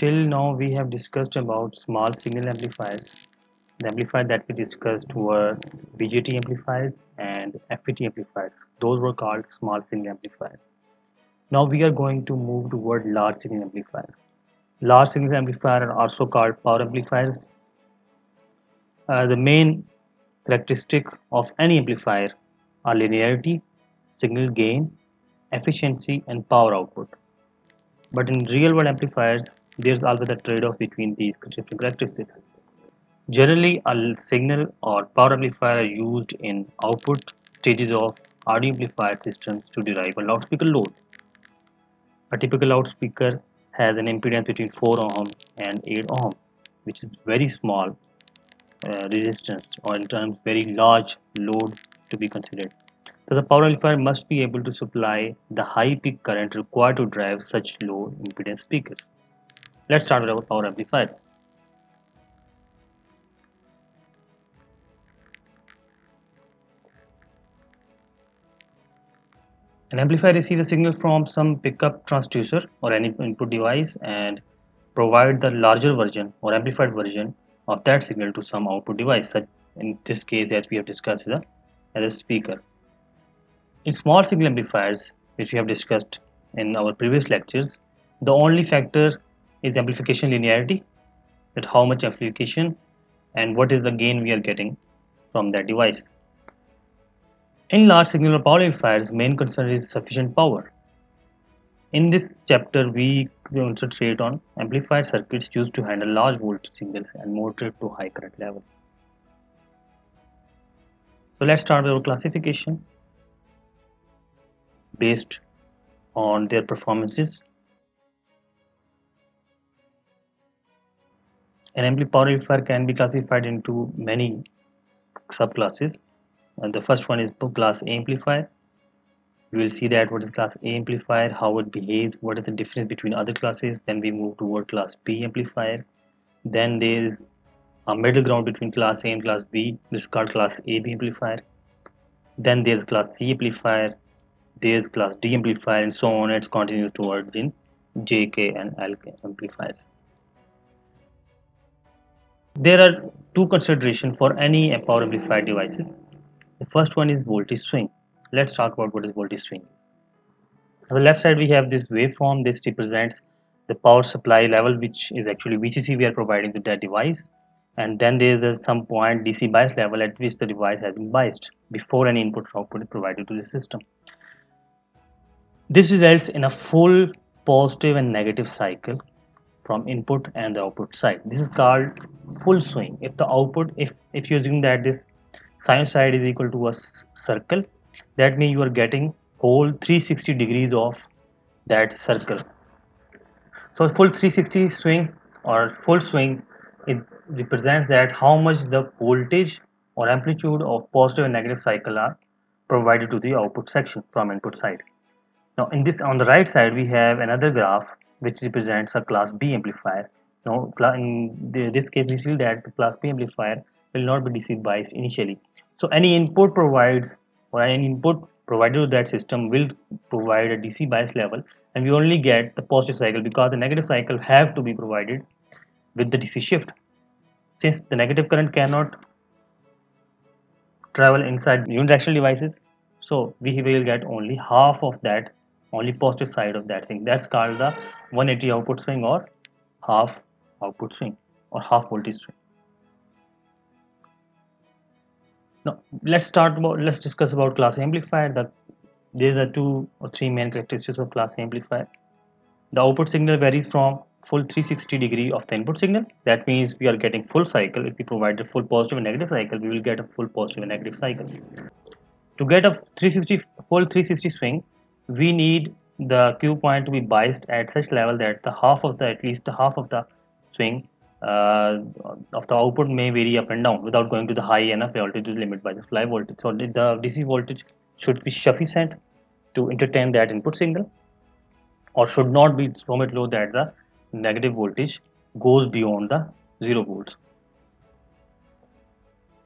Till now, we have discussed about small signal amplifiers. The amplifiers that we discussed were BJT amplifiers and FET amplifiers. Those were called small signal amplifiers. Now we are going to move toward large signal amplifiers. Large signal amplifiers are also called power amplifiers. The main characteristic of any amplifier are linearity, signal gain, efficiency, and power output. But in real world amplifiers, there's always a trade-off between these different characteristics. Generally, a signal or power amplifier are used in output stages of audio amplifier systems to derive a loudspeaker load. A typical loudspeaker has an impedance between 4 ohm and 8 ohm, which is very small resistance or in terms very large load to be considered. So the power amplifier must be able to supply the high peak current required to drive such low impedance speakers. Let's start with our power amplifier. An amplifier receives a signal from some pickup transducer or any input device and provide the larger version or amplified version of that signal to some output device, such in this case as we have discussed as a speaker. In small signal amplifiers, which we have discussed in our previous lectures, the only factor is amplification linearity, that how much amplification and what is the gain we are getting from that device. In large signal or power amplifiers, main concern is sufficient power. In this chapter, we concentrate on amplified circuits used to handle large voltage signals and moderate to high current level. So let's start with our classification based on their performances. An power amplifier can be classified into many subclasses. And the first one is class A amplifier. We will see that what is class A amplifier, how it behaves, what is the difference between other classes. Then we move toward class B amplifier. Then there is a middle ground between class A and class B. This is called class AB amplifier. Then there's class C amplifier. There's class D amplifier, and so on. It continues towards in JK and LK amplifiers. There are two considerations for any power amplifier devices. The first one is voltage swing. Let's talk about what is voltage swing. On the left side we have this waveform. This represents the power supply level, which is actually VCC we are providing to that device, and then there is some point DC bias level at which the device has been biased before any input or output is provided to the system. This results in a full positive and negative cycle from input and the output side. This is called full swing. If the output, if you're using that this sinusoid is equal to a circle, that means you are getting whole 360 degrees of that circle. So full 360 swing or full swing, it represents that how much the voltage or amplitude of positive and negative cycle are provided to the output section from input side. Now in this, on the right side we have another graph which represents a class B amplifier. Now in this case we see that the class B amplifier will not be DC biased initially. So any input provides or any input provided to that system will provide a DC bias level, and we only get the positive cycle because the negative cycle have to be provided with the DC shift. Since the negative current cannot travel inside unidirectional devices, so we will get only half of that, only positive side of that thing. That's called the 180 output swing or half output swing or half voltage swing. Now let's discuss about class A amplifier. There are two or three main characteristics of class A amplifier. The output signal varies from full 360 degree of the input signal. That means we are getting full cycle. If we provide a full positive and negative cycle, we will get a full positive and negative cycle. To get a 360 full 360 swing, we need the Q point to be biased at such level that the half of the at least the half of the swing of the output may vary up and down without going to the high enough voltage limit by the fly voltage. So the DC voltage should be sufficient to entertain that input signal, or should not be so much low that the negative voltage goes beyond the 0 volts.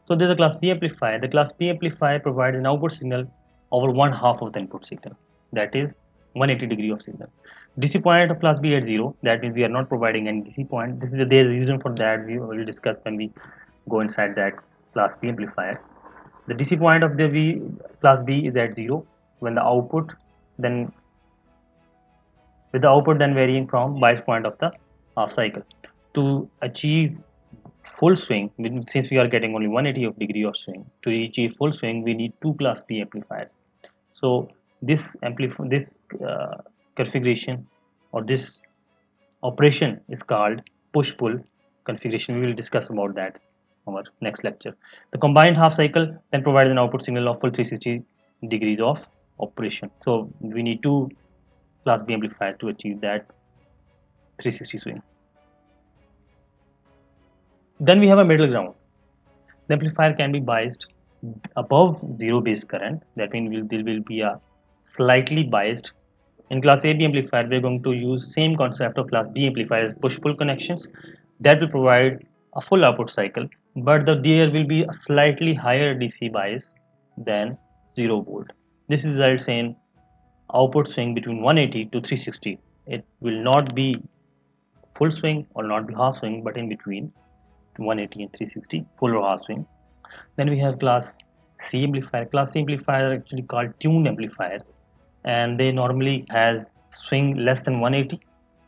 So there's a class B amplifier. The class B amplifier provides an output signal over one half of the input signal. That is 180 degree of signal. DC point of class B at 0, that means we are not providing any DC point. There is a reason for that, we will discuss when we go inside that class B amplifier. The DC point of the class B is at 0 when the output then with the output then varying from bias point of the half cycle. To achieve full swing, since we are getting only 180 of degree of swing, to achieve full swing we need two class B amplifiers. So this configuration or this operation is called push-pull configuration. We will discuss about that in our next lecture. The combined half cycle then provides an output signal of full 360 degrees of operation. So we need two class B amplifier to achieve that 360 swing. Then we have a middle ground. The amplifier can be biased above zero base current. That means there will be a slightly biased. In class AB amplifier, we are going to use same concept of class B amplifier as push-pull connections that will provide a full output cycle, but there will be a slightly higher DC bias than 0 volt. This results in output swing between 180 to 360. It will not be full swing or not be half swing, but in between 180 and 360, full or half swing. Then we have class C amplifier. Class C amplifier are actually called tuned amplifiers, and they normally has swing less than 180.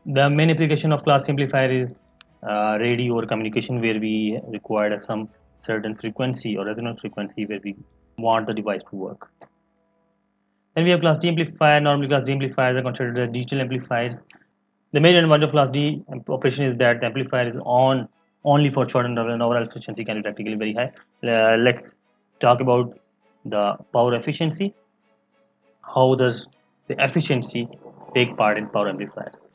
The main application of class C amplifier is radio or communication, where we require some certain frequency or resonance frequency where we want the device to work. Then we have class D amplifier. Normally class D amplifiers are considered as digital amplifiers. The main advantage of class D operation is that the amplifier is on only for short and overall efficiency can be practically very high. Let's talk about the power efficiency. How does the efficiency take part in power amplifiers?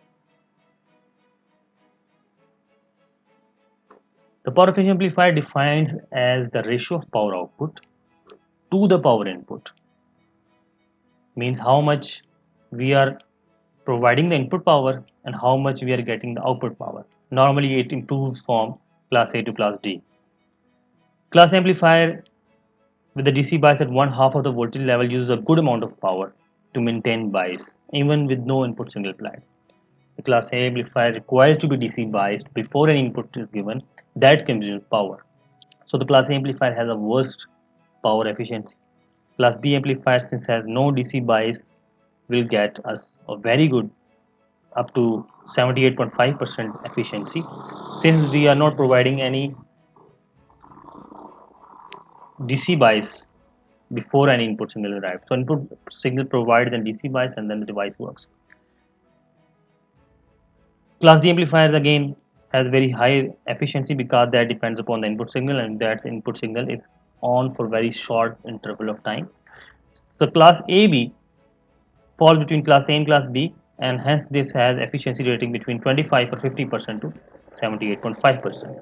The power efficient amplifier defines as the ratio of power output to the power input. Means how much we are providing the input power and how much we are getting the output power. Normally it improves from class A to class D. Class amplifier with the DC bias at one half of the voltage level uses a good amount of power to maintain bias even with no input signal applied. The class A amplifier requires to be DC biased before any input is given that consumes power. So the class A amplifier has a worst power efficiency. Class B amplifier, since has no DC bias, will get us a very good up to 78.5% efficiency, since we are not providing any DC bias before any input signal arrives. So input signal provides an DC bias and then the device works. Class D amplifiers again has very high efficiency because that depends upon the input signal, and that input signal is on for very short interval of time. So class AB falls between class A and class B, and hence this has efficiency rating between 25 or 50% to 78.5%.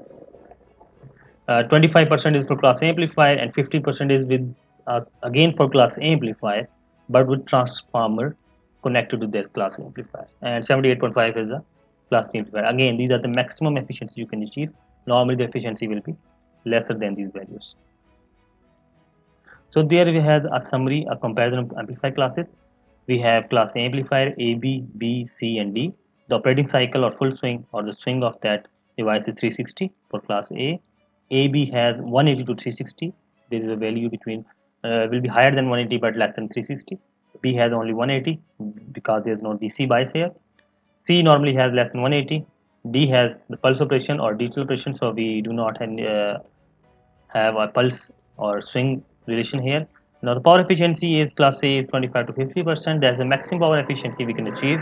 25% is for class A amplifier and 50% is with again for class A amplifier, but with transformer connected to that class A amplifier, and 78.5 is the class B amplifier. Again, these are the maximum efficiency you can achieve. Normally the efficiency will be lesser than these values. So there we have a summary, a comparison of amplifier classes. We have class A amplifier A, B, C and D. The operating cycle or full swing or the swing of that device is 360 for class A. AB has 180 to 360. There is a value between will be higher than 180 but less than 360. B has only 180 because there is no DC bias here. C normally has less than 180. D has the pulse operation or digital operation, so we do not have a pulse or swing relation here. Now the power efficiency is class A is 25 to 50%. That's the maximum power efficiency we can achieve.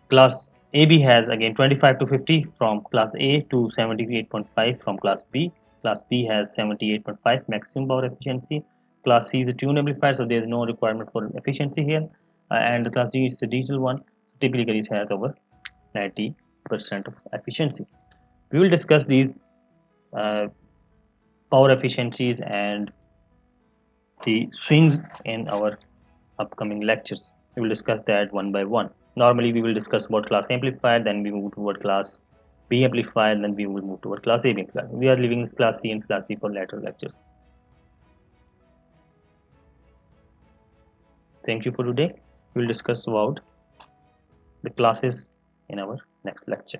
Class AB has again 25 to 50 from class A to 78.5 from class B. Class B has 78.5 maximum power efficiency. Class C is a tuned amplifier, so there is no requirement for efficiency here. And the class D is the digital one. Typically, it has over 90% of efficiency. We will discuss these uh, power efficiencies and the swings in our upcoming lectures. We will discuss that one by one. Normally we will discuss about class amplifier, then we move toward class B amplifier, and then we will move toward class A amplifier. We are leaving this class C and class D for later lectures. Thank you for today. We will discuss about the classes in our next lecture.